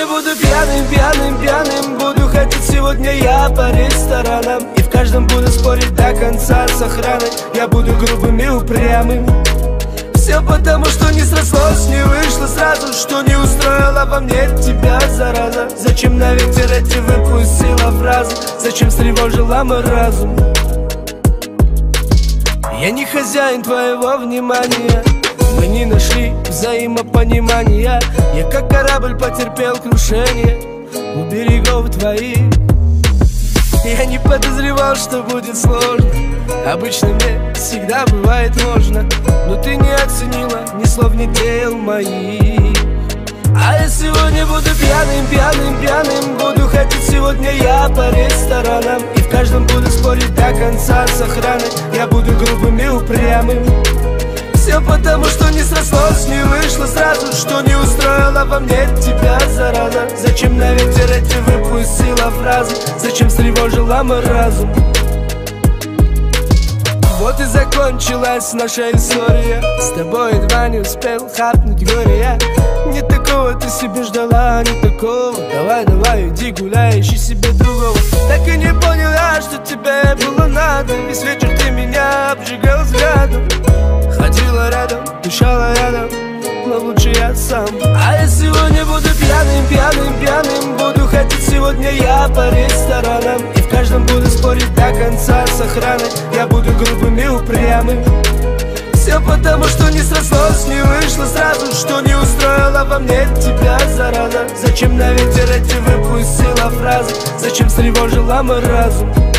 сегодня буду пьяным, пьяным, пьяным. Буду ходить сегодня я по ресторанам, и в каждом буду спорить до конца с охраной. Я буду грубым и упрямым. Все потому, что не срослось, не вышло сразу, что не устроила во мне тебя, зараза. Зачем на ветер эти выпустила фразы? Зачем встревожила мой разум? Я не хозяин твоего внимания. Мы не нашли взаимопонимания. Я как корабль потерпел крушение у берегов твоих. Я не подозревал, что будет сложно. Обычно мне всегда бывает ложно, но ты не оценила ни слов, ни дел моих. А я сегодня буду пьяным, пьяным, пьяным. Буду ходить сегодня я по ресторанам, и в каждом буду спорить до конца с охраной. Я буду грубым и упрямым. Все потому, что не срослось, не вышло сразу, что не устроила во мне тебя, зараза. Зачем на ветер эти выпустила фразы? Зачем встревожила мой разум? Вот и закончилась наша история. С тобой едва не успел хапнуть горе я. Не такого ты себе ждала, не такого. Давай, давай, иди гуляй, ищи себе другого. Так и не поняла, что тебе было надо. Весь вечер ты меня обжигал взглядом. Ходила рядом, дышала рядом, но лучше я сам. А я сегодня буду пьяным, пьяным, пьяным. Буду ходить сегодня я по ресторанам, и в каждом буду спорить до конца с охраной. Я буду грубым и упрямым. Все потому, что не срослось, не вышло сразу, что не устроила во мне тебя, зараза. Зачем на ветер эти выпустила фразы? Зачем встревожила мой разум?